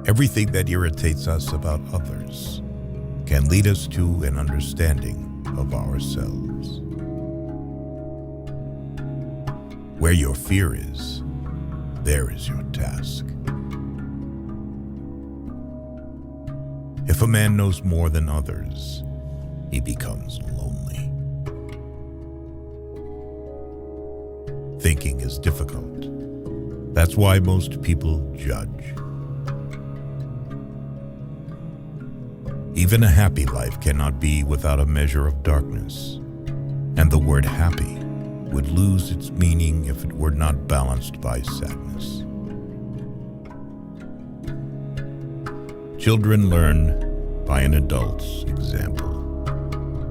Everything that irritates us about others can lead us to an understanding of ourselves. Where your fear is, there is your task. If a man knows more than others, he becomes lonely. Thinking is difficult. That's why most people judge. Even a happy life cannot be without a measure of darkness, and the word happy would lose its meaning if it were not balanced by sadness. Children learn by an adult's example,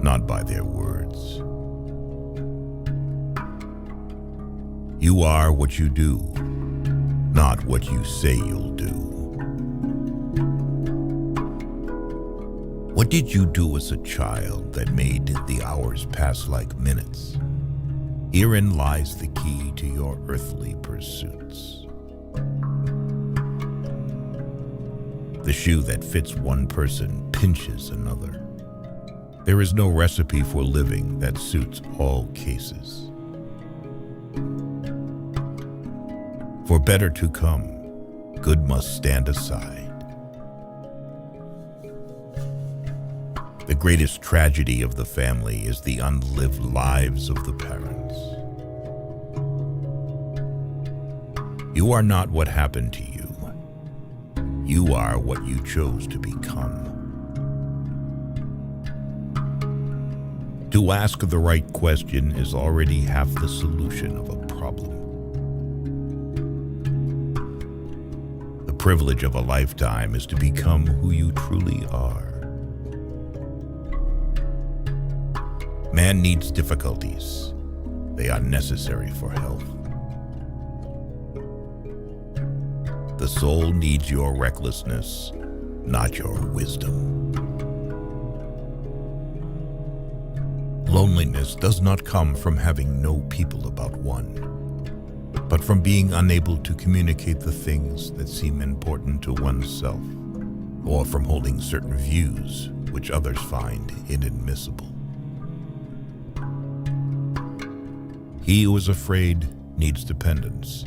not by their words. You are what you do, not what you say you'll do. What did you do as a child that made the hours pass like minutes? Herein lies the key to your earthly pursuits. The shoe that fits one person pinches another. There is no recipe for living that suits all cases. For better to come, good must stand aside. The greatest tragedy of the family is the unlived lives of the parents. You are not what happened to you. You are what you chose to become. To ask the right question is already half the solution of a problem. The privilege of a lifetime is to become who you truly are. Man needs difficulties. They are necessary for health. The soul needs your recklessness, not your wisdom. Loneliness does not come from having no people about one, but from being unable to communicate the things that seem important to oneself, or from holding certain views which others find inadmissible. He who is afraid needs dependence,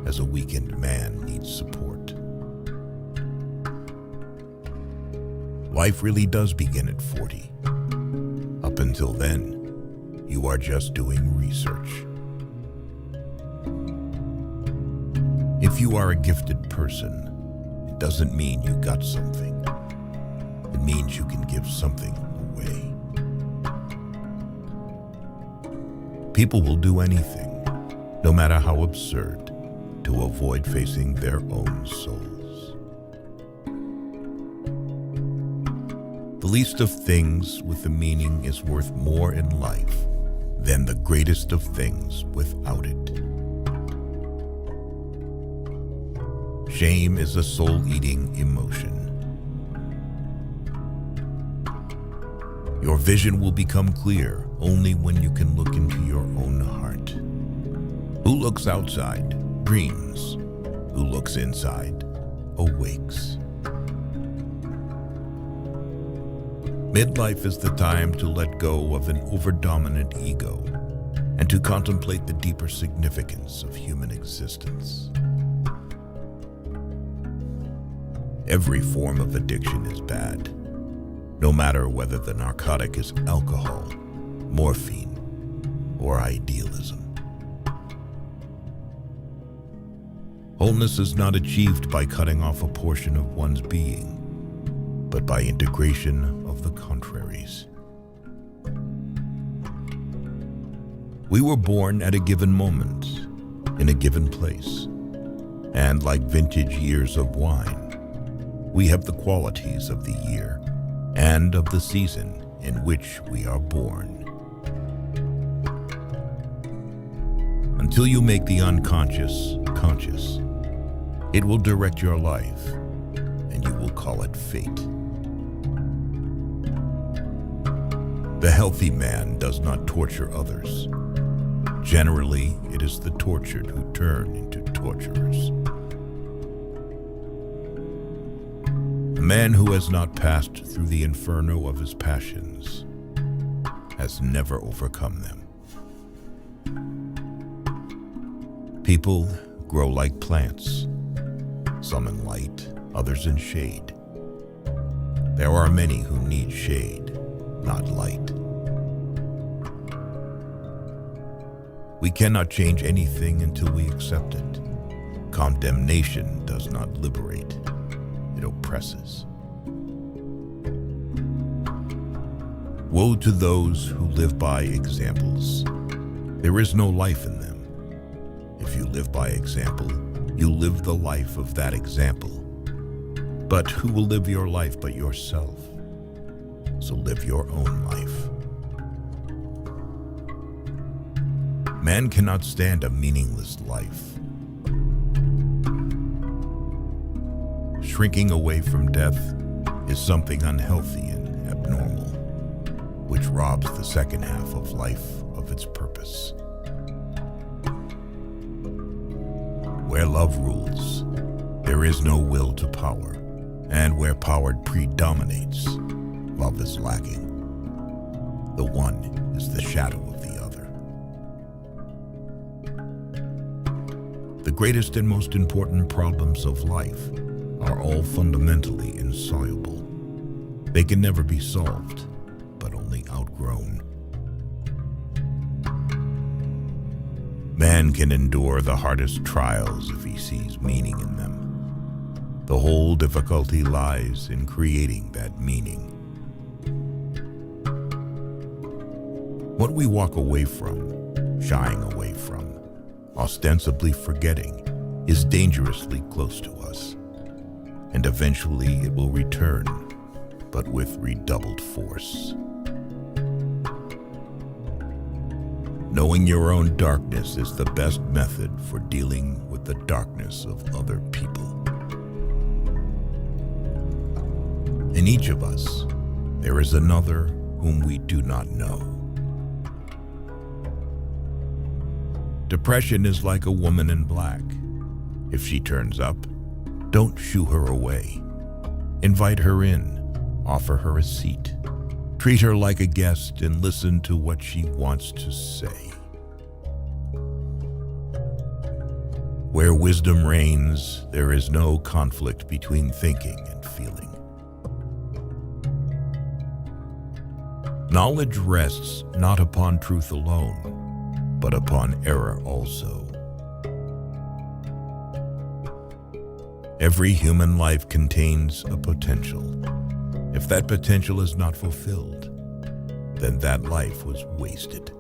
as a weakened man needs support. Life really does begin at 40. Up until then, you are just doing research. If you are a gifted person, it doesn't mean you got something. It means you can give something away. People will do anything, no matter how absurd, to avoid facing their own souls. The least of things with a meaning is worth more in life than the greatest of things without it. Shame is a soul-eating emotion. Your vision will become clear only when you can look into your own heart. Who looks outside dreams. Who looks inside awakes. Midlife is the time to let go of an overdominant ego and to contemplate the deeper significance of human existence. Every form of addiction is bad, no matter whether the narcotic is alcohol, morphine, or idealism. Wholeness is not achieved by cutting off a portion of one's being, but by integration of the contraries. We were born at a given moment, in a given place, and like vintage years of wine, we have the qualities of the year and of the season in which we are born. Until you make the unconscious conscious, it will direct your life, and you will call it fate. The healthy man does not torture others. Generally, it is the tortured who turn into torturers. man who has not passed through the inferno of his passions has never overcome them. People grow like plants, some in light, others in shade. There are many who need shade, not light. We cannot change anything until we accept it. Condemnation does not liberate, it oppresses. Woe to those who live by examples. There is no life in them. If you live by example, you live the life of that example. But who will live your life but yourself? So live your own life. Man cannot stand a meaningless life. Shrinking away from death is something unhealthy and abnormal, which robs the second half of life of its purpose. Where love rules, there is no will to power, and where power predominates, love is lacking. The one is the shadow of the other. The greatest and most important problems of life are all fundamentally insoluble. They can never be solved, but only outgrown. Man can endure the hardest trials if he sees meaning in them. The whole difficulty lies in creating that meaning. What we walk away from, shying away from, ostensibly forgetting, is dangerously close to us. And eventually it will return, but with redoubled force. Knowing your own darkness is the best method for dealing with the darkness of other people. In each of us, there is another whom we do not know. Depression is like a woman in black. If she turns up, don't shoo her away. Invite her in, offer her a seat. Treat her like a guest and listen to what she wants to say. Where wisdom reigns, there is no conflict between thinking and feeling. Knowledge rests not upon truth alone, but upon error also. Every human life contains a potential. If that potential is not fulfilled, then that life was wasted.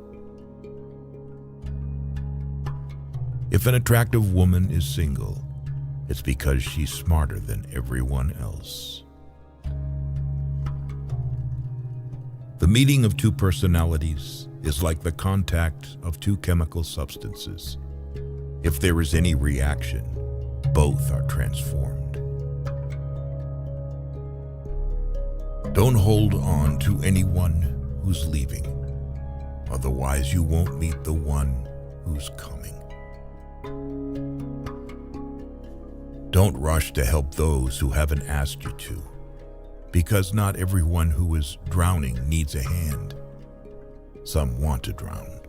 If an attractive woman is single, it's because she's smarter than everyone else. The meeting of two personalities is like the contact of two chemical substances. If there is any reaction, both are transformed. Don't hold on to anyone who's leaving, otherwise you won't meet the one who's coming. Don't rush to help those who haven't asked you to, because not everyone who is drowning needs a hand. Some want to drown.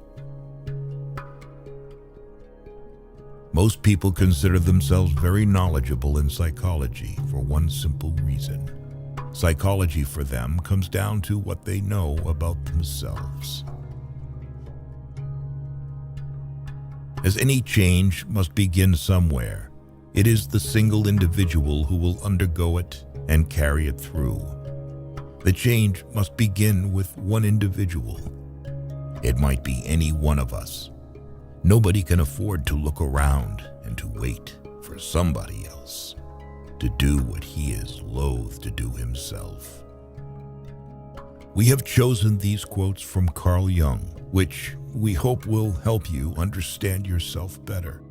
Most people consider themselves very knowledgeable in psychology for one simple reason. Psychology for them comes down to what they know about themselves. As any change must begin somewhere, it is the single individual who will undergo it and carry it through. The change must begin with one individual. It might be any one of us. Nobody can afford to look around and to wait for somebody else to do what he is loath to do himself. We have chosen these quotes from Carl Jung, which we hope will help you understand yourself better.